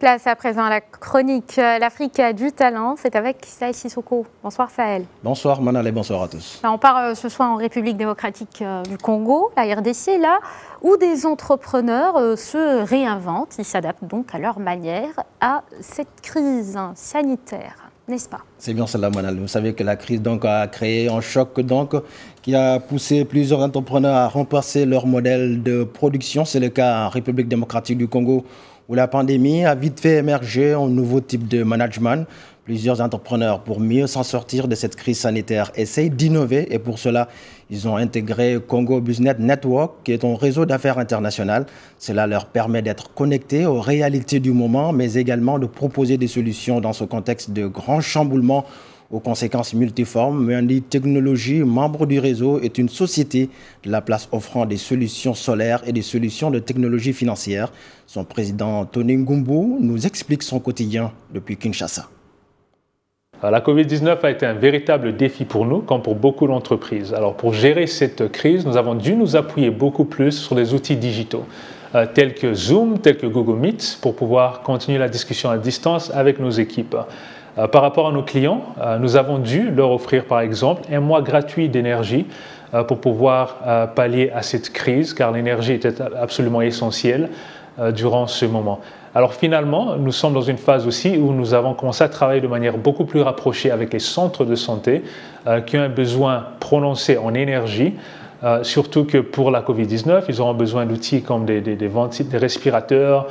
Place à présent à la chronique L'Afrique du talent, c'est avec Sahel Sissoko. Bonsoir Sahel. Bonsoir Manal et bonsoir à tous. On part ce soir en République démocratique du Congo, la RDC, là où des entrepreneurs se réinventent. Ils s'adaptent donc à leur manière à cette crise sanitaire, n'est-ce pas? C'est bien cela Manal. Vous savez que la crise donc, a créé un choc qui a poussé plusieurs entrepreneurs à remplacer leur modèle de production. C'est le cas en République démocratique du Congo, où la pandémie a vite fait émerger un nouveau type de management. Plusieurs entrepreneurs, pour mieux s'en sortir de cette crise sanitaire, essayent d'innover et pour cela, ils ont intégré Congo Business Network, qui est un réseau d'affaires international. Cela leur permet d'être connectés aux réalités du moment, mais également de proposer des solutions dans ce contexte de grand chamboulement aux conséquences multiformes. Mundi Technologies, membre du réseau, est une société de la place offrant des solutions solaires et des solutions de technologie financière. Son président, Tony Ngumbu, nous explique son quotidien depuis Kinshasa. La Covid-19 a été un véritable défi pour nous, comme pour beaucoup d'entreprises. Alors, pour gérer cette crise, nous avons dû nous appuyer beaucoup plus sur des outils digitaux, tels que Zoom, tels que Google Meet, pour pouvoir continuer la discussion à distance avec nos équipes. Par rapport à nos clients, nous avons dû leur offrir par exemple un mois gratuit d'énergie pour pouvoir pallier à cette crise, car l'énergie était absolument essentielle durant ce moment. Alors finalement, nous sommes dans une phase aussi où nous avons commencé à travailler de manière beaucoup plus rapprochée avec les centres de santé qui ont un besoin prononcé en énergie. Surtout que pour la Covid-19, ils auront besoin d'outils comme des respirateurs,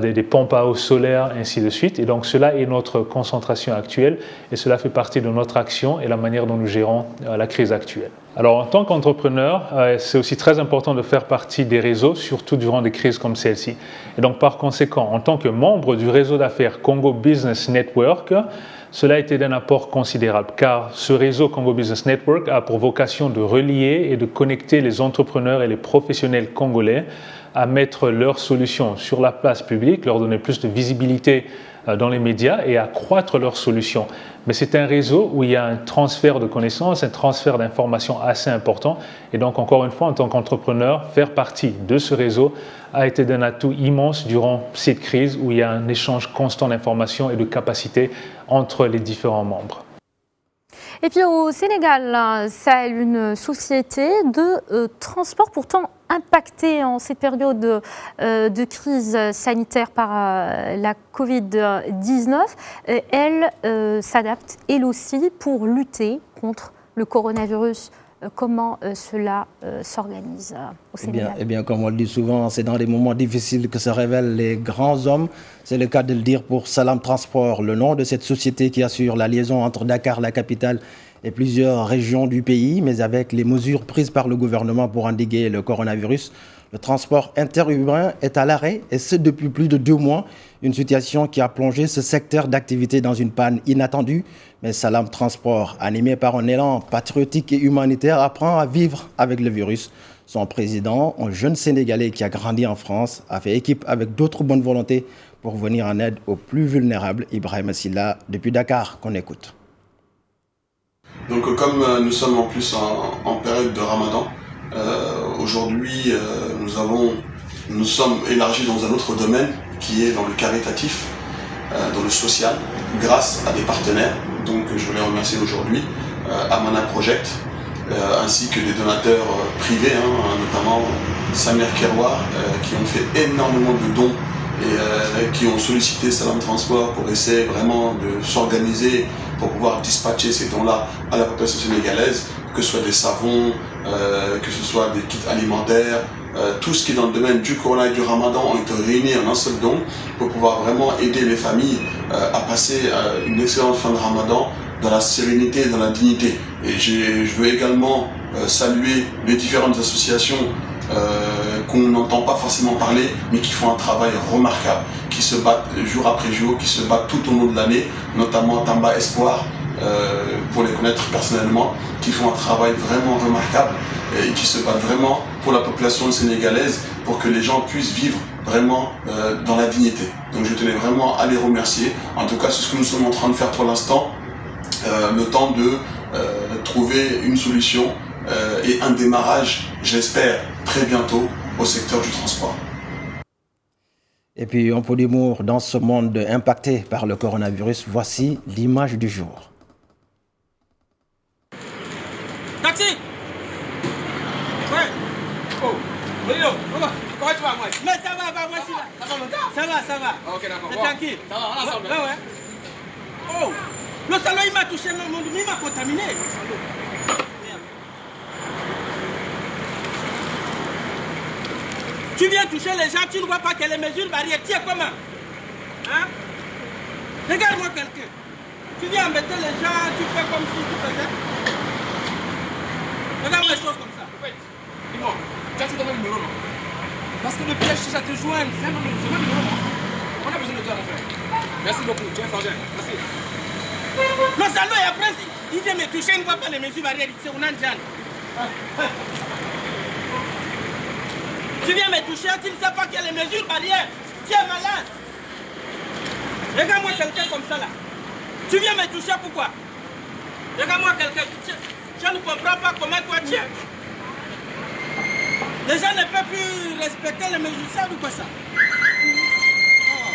des pompes à eau solaire, ainsi de suite. Et donc cela est notre concentration actuelle et cela fait partie de notre action et la manière dont nous gérons la crise actuelle. Alors en tant qu'entrepreneur, c'est aussi très important de faire partie des réseaux, surtout durant des crises comme celle-ci. Et donc par conséquent, en tant que membre du réseau d'affaires Congo Business Network, cela a été d'un apport considérable, car ce réseau Congo Business Network a pour vocation de relier et de connecter les entrepreneurs et les professionnels congolais à mettre leurs solutions sur la place publique, leur donner plus de visibilité dans les médias et accroître leurs solutions. Mais c'est un réseau où il y a un transfert de connaissances, un transfert d'informations assez important. Et donc, encore une fois, en tant qu'entrepreneur, faire partie de ce réseau a été d'un atout immense durant cette crise où il y a un échange constant d'informations et de capacités entre les différents membres. Et puis au Sénégal, c'est une société de transport pourtant impactée en cette période de crise sanitaire par la Covid-19. Elle s'adapte, elle aussi, pour lutter contre le coronavirus. Comment cela s'organise au Sénégal? Eh bien, comme on le dit souvent, c'est dans les moments difficiles que se révèlent les grands hommes. C'est le cas de le dire pour Salam Transport, le nom de cette société qui assure la liaison entre Dakar, la capitale, et plusieurs régions du pays. Mais avec les mesures prises par le gouvernement pour endiguer le coronavirus, le transport interurbain est à l'arrêt, et ce depuis plus de 2 mois. Une situation qui a plongé ce secteur d'activité dans une panne inattendue. Mais Salam Transport, animé par un élan patriotique et humanitaire, apprend à vivre avec le virus. Son président, un jeune Sénégalais qui a grandi en France, a fait équipe avec d'autres bonnes volontés pour venir en aide aux plus vulnérables. Ibrahim Silla, depuis Dakar, qu'on écoute. Donc comme nous sommes en plus en période de Ramadan, aujourd'hui nous sommes élargis dans un autre domaine qui est dans le caritatif, dans le social, grâce à des partenaires. Donc je voulais remercier aujourd'hui Amana Project, ainsi que des donateurs privés, notamment Samir Kerouar, qui ont fait énormément de dons et qui ont sollicité Salam Transport pour essayer vraiment de s'organiser pour pouvoir dispatcher ces dons-là à la population sénégalaise, que ce soit des savons, que ce soit des kits alimentaires, tout ce qui est dans le domaine du Corona et du Ramadan ont été réunis en un seul don pour pouvoir vraiment aider les familles à passer une excellente fin de Ramadan dans la sérénité et dans la dignité. Et je veux également saluer les différentes associations qu'on n'entend pas forcément parler, mais qui font un travail remarquable, qui se battent jour après jour, qui se battent tout au long de l'année, notamment Tamba Espoir, pour les connaître personnellement, qui font un travail vraiment remarquable et qui se battent vraiment pour la population sénégalaise, pour que les gens puissent vivre vraiment dans la dignité. Donc je tenais vraiment à les remercier. En tout cas, c'est ce que nous sommes en train de faire pour l'instant, le temps de trouver une solution et un démarrage, j'espère, très bientôt au secteur du transport. Et puis, un peu d'humour dans ce monde impacté par le coronavirus. Voici l'image du jour. Taxi! Ouais! Oh! Léo! Comment tu vas, moi? Mais ça va, moi aussi là! Ça va, mon gars? Ça va. Ok, d'accord. T'es tranquille? Ça va, on a ensemble. Ouais. Oh! Le salon, il m'a touché, il m'a contaminé. Tu viens toucher les gens, tu ne vois pas que les mesures barrières. Tiens, comment? Hein? Regarde-moi quelqu'un. Tu viens embêter les gens, tu fais comme si tu faisais. Regarde les choses comme ça. En fait, dis-moi, tu donnes le numéro, non? Parce que le piège, c'est ça te joindre. C'est pas le numéro, non? On a besoin de toi, mon frère. Merci beaucoup, tu es frangin. Merci. Le salon, et après, il vient me toucher, il ne voit pas les mesures barrières. C'est un anjan. Tu viens me toucher, tu ne sais pas qu'il y a les mesures barrières. Tu es malade. Regarde-moi quelqu'un comme ça là. Tu viens me toucher pourquoi? Regarde-moi quelqu'un. Je ne comprends pas comment toi tu es. Les gens ne peuvent plus respecter les mesures, ça ou quoi ça? Oh.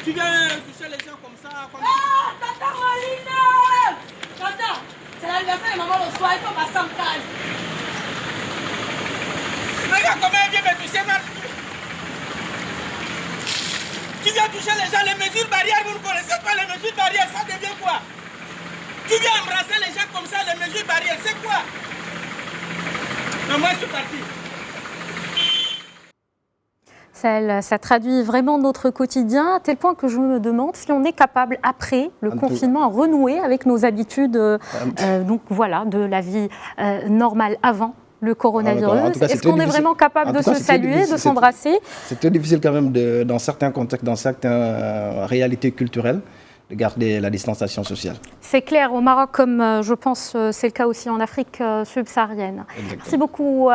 Tu viens toucher les gens comme ça. Comme oh, Tata Molina! Tata, c'est l'anniversaire de maman le soir, il faut passer en cage. Regarde comment elle vient me toucher, mal. Tu viens toucher les gens, les mesures barrières, vous ne connaissez pas les mesures barrières, ça devient quoi? Tu viens embrasser les gens comme ça, les mesures barrières, c'est quoi? Non, moi je suis parti. Ça traduit vraiment notre quotidien, à tel point que je me demande si on est capable, après le confinement, à renouer avec nos habitudes donc voilà, de la vie normale avant le coronavirus. Est-ce qu'on est vraiment capable de se saluer, de s'embrasser? C'est très difficile quand même, dans certains contextes, dans certaines réalités culturelles, de garder la distanciation sociale. C'est clair, au Maroc, comme je pense c'est le cas aussi en Afrique subsaharienne. Exactement. Merci beaucoup.